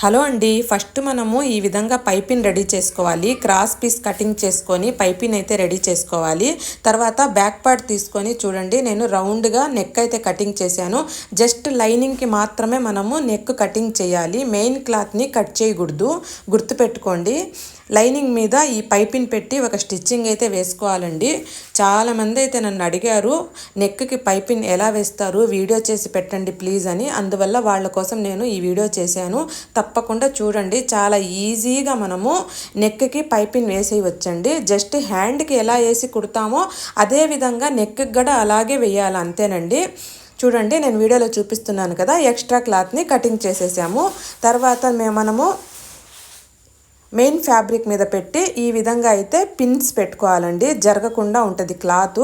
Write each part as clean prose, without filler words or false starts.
Hello అండి, first మనము ఈ విధంగా పైపింగ్ రెడీ చేసుకోవాలి. క్రాస్ పీస్ కటింగ్ చేసుకొని పైపింగ్ అయితే రెడీ చేసుకోవాలి. తర్వాత బ్యాక్ పార్ట్ తీసుకొని చూడండి, నేను రౌండ్గా నెక్ అయితే కటింగ్ చేశాను. జస్ట్ లైనింగ్కి మాత్రమే మనము నెక్ కటింగ్ చేయాలి. మెయిన్ క్లాత్ని కట్ చేయకూడదు, గుర్తుపెట్టుకోండి. లైనింగ్ మీద ఈ పైపింగ్ పెట్టి ఒక స్టిచ్చింగ్ అయితే వేసుకోవాలండి. చాలామంది అయితే నన్ను అడిగారు, నెక్కి పైపింగ్ ఎలా వేస్తారు వీడియో చేసి పెట్టండి ప్లీజ్ అని. అందువల్ల వాళ్ళ కోసం నేను ఈ వీడియో చేశాను. తప్పకుండా చూడండి, చాలా ఈజీగా మనము నెక్కి పైపింగ్ వేసేయవచ్చండి. జస్ట్ హ్యాండ్కి ఎలా వేసి కుడతామో అదే విధంగా నెక్కి కూడా అలాగే వేయాలి, అంతేనండి. చూడండి, నేను వీడియోలో చూపిస్తున్నాను కదా, ఎక్స్ట్రా క్లాత్ని కటింగ్ చేసేసాము. తర్వాత మనము మెయిన్ ఫ్యాబ్రిక్ మీద పెట్టి ఈ విధంగా అయితే పిన్స్ పెట్టుకోవాలండి. జరగకుండా ఉంటుంది క్లాత్,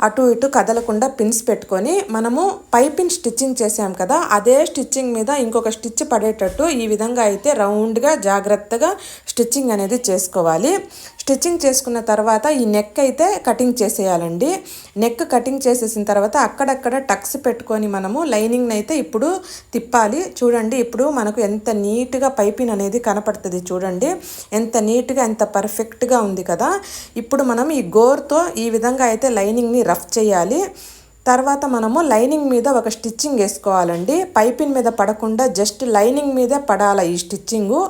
అటు ఇటు కదలకుండా పిన్స్ పెట్టుకొని మనము పైపింగ్ స్టిచ్చింగ్ చేసాం కదా, అదే స్టిచ్చింగ్ మీద ఇంకొక స్టిచ్ పడేటట్టు ఈ విధంగా అయితే రౌండ్గా జాగ్రత్తగా స్టిచ్చింగ్ అనేది చేసుకోవాలి. స్టిచ్చింగ్ చేసుకున్న తర్వాత ఈ నెక్ అయితే కటింగ్ చేసేయాలండి. నెక్ కటింగ్ చేసేసిన తర్వాత అక్కడక్కడ టక్స్ పెట్టుకొని మనము లైనింగ్ని అయితే ఇప్పుడు తిప్పాలి. చూడండి, ఇప్పుడు మనకు ఎంత నీట్గా పైపింగ్ అనేది కనపడుతుంది. చూడండి ఎంత నీట్గా, ఎంత పర్ఫెక్ట్గా ఉంది కదా. ఇప్పుడు మనం ఈ గోర్తో ఈ విధంగా అయితే లైనింగ్ని రఫ్ చేయాలి. తర్వాత మనము లైనింగ్ మీద ఒక స్టిచ్చింగ్ వేసుకోవాలండి. పైపింగ్ మీద పడకుండా జస్ట్ లైనింగ్ మీదే పడాలి ఈ స్టిచ్చింగు.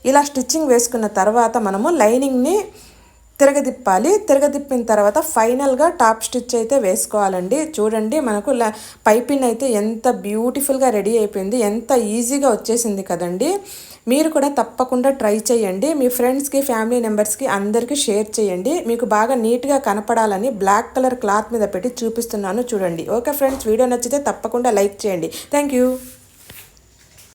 ఇలా స్టిచ్చింగ్ వేసుకున్న తర్వాత మనము లైనింగ్ని తిరగదిప్పాలి. తిరగదిప్పిన తర్వాత ఫైనల్గా టాప్ స్టిచ్ అయితే వేసుకోవాలండి. చూడండి, మనకు పైపింగ్ అయితే ఎంత బ్యూటిఫుల్గా రెడీ అయిపోయింది, ఎంత ఈజీగా వచ్చేసింది కదండి. మీరు కూడా తప్పకుండా ట్రై చేయండి. మీ ఫ్రెండ్స్కి, ఫ్యామిలీ మెంబర్స్కి అందరికీ షేర్ చేయండి. మీకు బాగా నీట్గా కనపడాలని బ్లాక్ కలర్ క్లాత్ మీద పెట్టి చూపిస్తున్నాను చూడండి. ఓకే ఫ్రెండ్స్, వీడియో నచ్చితే తప్పకుండా లైక్ చేయండి. Thank you.